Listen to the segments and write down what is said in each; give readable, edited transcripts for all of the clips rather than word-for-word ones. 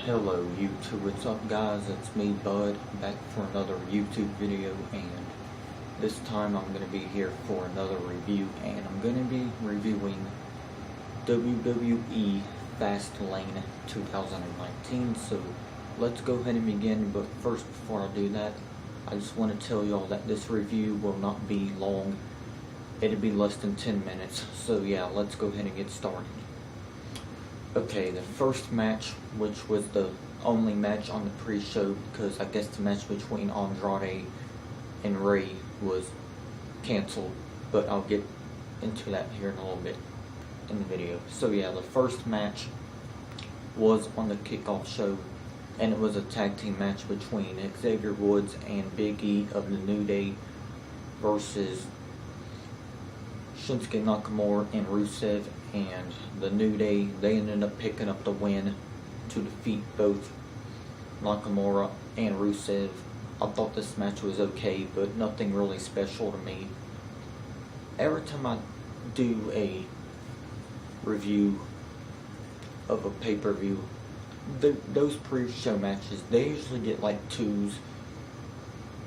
Hello YouTube, what's up guys, it's me Bud, back for another YouTube video, and this time I'm going to be here for another review, and I'm going to be reviewing WWE Fastlane 2019, so let's go ahead and begin. But first, before I do that, I just want to tell y'all that this review will not be long. It'll be less than 10 minutes, so yeah, let's go ahead and get started. Okay, the first match, which was the only match on the pre-show, because I guess the match between Andrade and Ray was canceled, but I'll get into that here in a little bit in the video. So yeah, the first match was on the kickoff show, and it was a tag team match between Xavier Woods and Big E of the New Day versus Shinsuke Nakamura and Rusev, and the New Day. They ended up picking up the win to defeat both Nakamura and Rusev. I thought this match was okay, but nothing really special to me. Every time I do a review of a pay-per-view, those pre-show matches, they usually get like 2s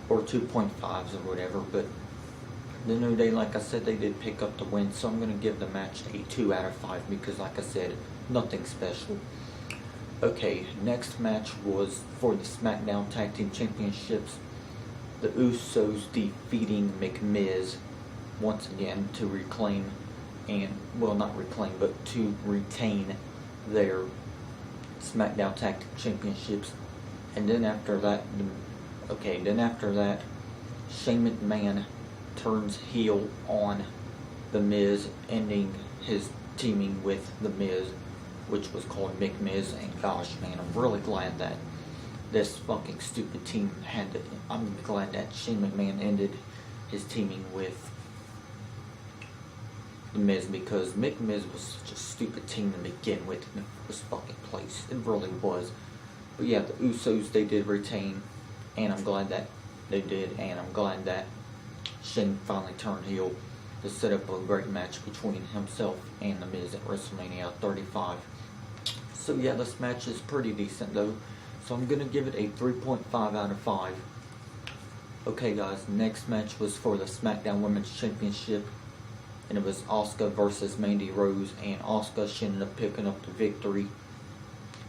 or 2.5s or whatever, but the New Day, like I said, they did pick up the win, so I'm going to give the match a 2 out of 5 because, like I said, nothing special. Okay, next match was for the SmackDown Tag Team Championships. The Usos defeating McMiz once again to reclaim, and, well, not reclaim, but to retain their SmackDown Tag Team Championships. And then after that, Shane McMahon turns heel on The Miz, ending his teaming with The Miz, which was called McMiz. And gosh, man, I'm really glad that this fucking stupid team had to. I'm glad that Shane McMahon ended his teaming with The Miz, because McMiz was such a stupid team to begin with in the first fucking place. It really was. But yeah, the Usos, they did retain, and I'm glad that they did, and I'm glad that Shane finally turned heel to set up a great match between himself and The Miz at WrestleMania 35. So yeah, this match is pretty decent though, so I'm going to give it a 3.5 out of 5. Okay guys, next match was for the SmackDown Women's Championship, and it was Asuka versus Mandy Rose, and Asuka, she ended up picking up the victory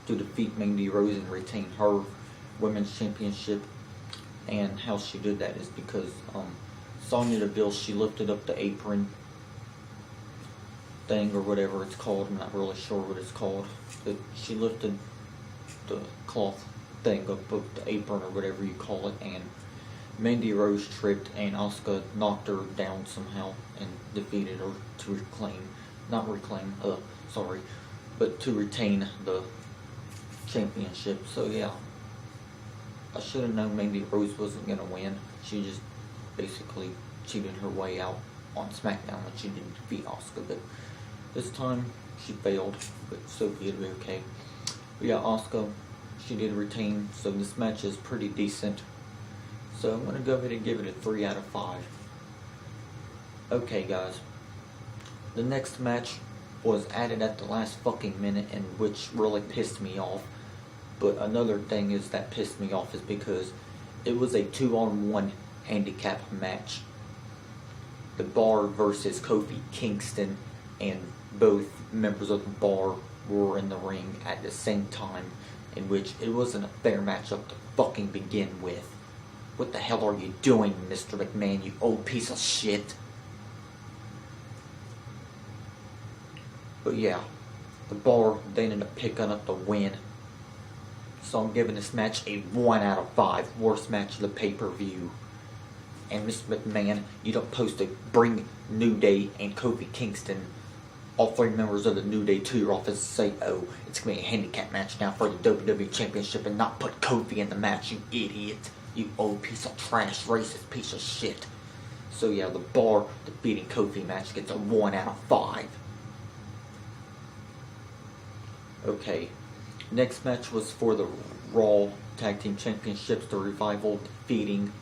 to defeat Mandy Rose and retain her Women's Championship. And how she did that is because Sonya Deville, she lifted up the apron thing or whatever it's called. I'm not really sure what it's called. But she lifted the cloth thing up of the apron or whatever you call it, and Mandy Rose tripped, and Asuka knocked her down somehow and defeated her to to retain the championship. So yeah, I should have known Mandy Rose wasn't going to win. She just basically cheated her way out on SmackDown when she didn't defeat Asuka, but this time she failed, but so be it, okay. But yeah, Asuka, she did retain, so this match is pretty decent. So I'm going to go ahead and give it a 3 out of 5. Okay guys, the next match was added at the last fucking minute, and which really pissed me off. But another thing is that pissed me off is because it was a 2-on-1 handicap match. The Bar versus Kofi Kingston, and both members of the Bar were in the ring at the same time, in which it wasn't a fair matchup to fucking begin with. What the hell are you doing, Mr. McMahon, you old piece of shit? But yeah, the Bar, they ended up picking up the win. So I'm giving this match a 1 out of 5. Worst match of the pay-per-view. And Mr. McMahon, you don't supposed to bring New Day and Kofi Kingston, all 3 members of the New Day, to your office and say, oh, it's going to be a handicap match now for the WWE Championship, and not put Kofi in the match, you idiot. You old piece of trash, racist piece of shit. So yeah, the Bar defeating Kofi match gets a 1 out of 5. Okay. Next match was for the Raw Tag Team Championships, the Revival defeating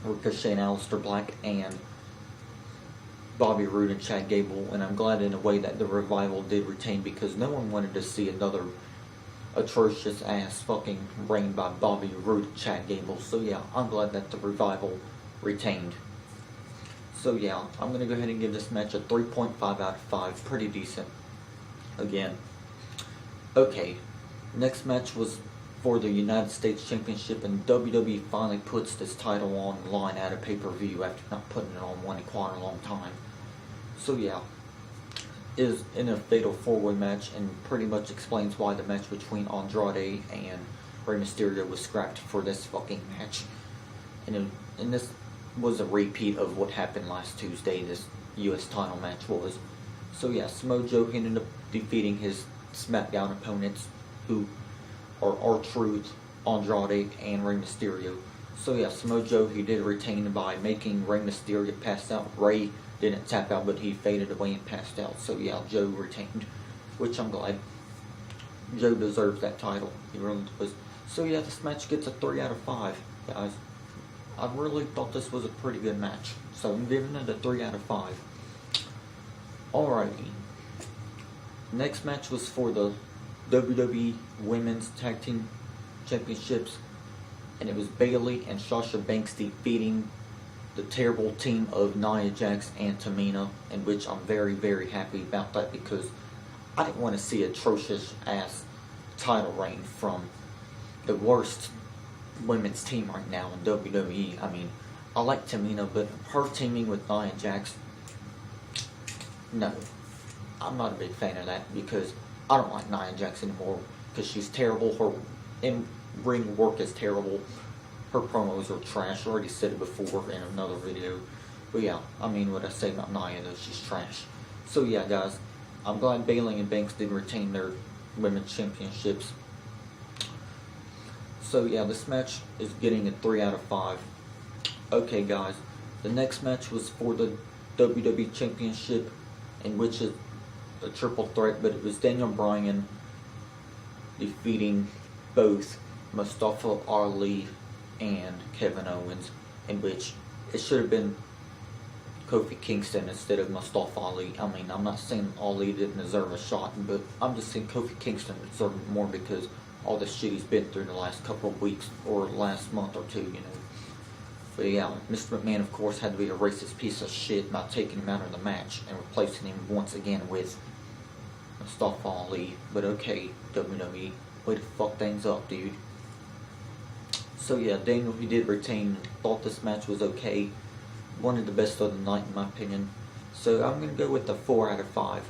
Ricochet and Aleister Black and Bobby Roode and Chad Gable, and I'm glad in a way that the Revival did retain, because no one wanted to see another atrocious ass fucking reign by Bobby Roode and Chad Gable. So yeah, I'm glad that the Revival retained. So yeah, I'm gonna go ahead and give this match a 3.5 out of 5. Pretty decent. Again. Okay, next match was for the United States Championship, and WWE finally puts this title on the line at a pay-per-view after not putting it on one in quite a long time. So yeah, is in a fatal four-way match, and pretty much explains why the match between Andrade and Rey Mysterio was scrapped for this fucking match. And this was a repeat of what happened last Tuesday, this US title match was. So yeah, Samoa Joe ended up defeating his SmackDown opponents, who are R-Truth, Andrade, and Rey Mysterio. So yeah, Samoa Joe, he did retain by making Rey Mysterio pass out. Rey didn't tap out, but he faded away and passed out. So yeah, Joe retained, which I'm glad. Joe deserves that title. He really does. So yeah, this match gets a 3 out of 5, guys. I really thought this was a pretty good match. So I'm giving it a 3 out of 5. Alrighty. Next match was for the WWE Women's Tag Team Championships, and it was Bayley and Sasha Banks defeating the terrible team of Nia Jax and Tamina, in which I'm very, very happy about that, because I didn't want to see atrocious ass title reign from the worst women's team right now in WWE. I mean, I like Tamina, but her teaming with Nia Jax, no. I'm not a big fan of that, because I don't like Nia Jax anymore, because she's terrible. Her in-ring work is terrible. Her promos are trash. I already said it before in another video. But yeah, I mean what I say about Nia, though, she's trash. So yeah, guys, I'm glad Bayley and Banks did retain their women's championships. So yeah, this match is getting a 3 out of 5. Okay, guys, the next match was for the WWE Championship, in which is a triple threat, but it was Daniel Bryan defeating both Mustafa Ali and Kevin Owens, in which it should have been Kofi Kingston instead of Mustafa Ali. I mean, I'm not saying Ali didn't deserve a shot, but I'm just saying Kofi Kingston deserved it more because all the shit he's been through the last couple of weeks or last month or two, you know. But yeah, Mr. McMahon, of course, had to be a racist piece of shit by taking him out of the match and replacing him once again with Mustafa Ali. But okay, WWE, way to fuck things up, dude. So yeah, Daniel, he did retain. Thought this match was okay. One of the best of the night, in my opinion. So I'm going to go with the 4 out of 5.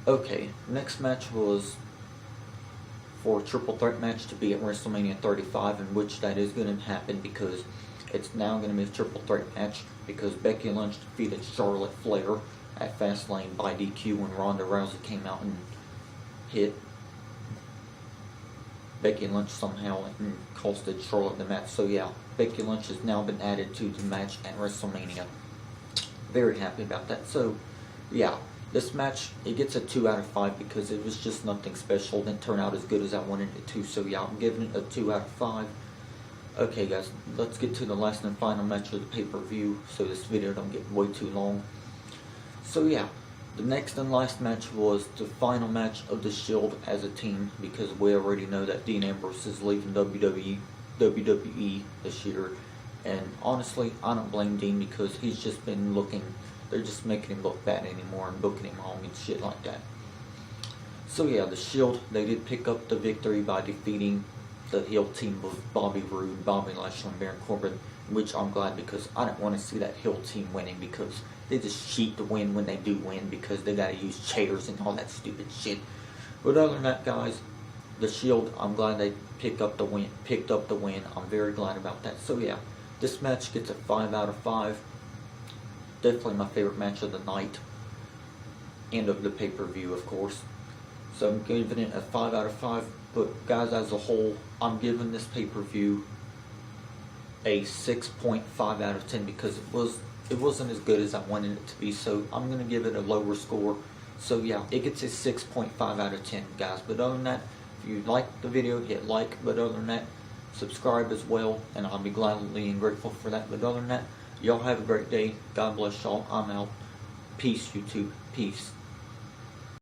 Okay, next match was for a triple threat match to be at WrestleMania 35, in which that is going to happen, because it's now going to be a triple threat match, because Becky Lynch defeated Charlotte Flair at Fastlane by DQ when Ronda Rousey came out and hit Becky Lynch somehow and costed Charlotte the match. So yeah, Becky Lynch has now been added to the match at WrestleMania. Very happy about that. So yeah, this match, it gets a 2 out of 5 because it was just nothing special. It didn't turn out as good as I wanted it to. So yeah, I'm giving it a 2 out of 5. Okay guys, let's get to the last and final match of the pay-per-view so this video don't get way too long. So yeah, the next and last match was the final match of the Shield as a team, because we already know that Dean Ambrose is leaving WWE this year. And honestly, I don't blame Dean, because he's just been looking, they're just making him look bad anymore and booking him home and shit like that. So yeah, the Shield, they did pick up the victory by defeating the heel team of Bobby Roode, Bobby Lashley, and Baron Corbin, which I'm glad, because I don't want to see that heel team winning, because they just cheat to win when they do win, because they gotta use chairs and all that stupid shit. But other than that, guys, the Shield, I'm glad they picked up the win. I'm very glad about that. So yeah, this match gets a 5 out of 5. Definitely my favorite match of the night and of the pay-per-view, of course. So I'm giving it a 5 out of 5. But guys, as a whole, I'm giving this pay-per-view a 6.5 out of 10, because it wasn't as good as I wanted it to be. So I'm gonna give it a lower score. So yeah, it gets a 6.5 out of 10, guys. But other than that, if you like the video, hit like. But other than that, subscribe as well, and I'll be gladly and grateful for that. But other than that, y'all have a great day. God bless y'all. I'm out. Peace, YouTube. Peace.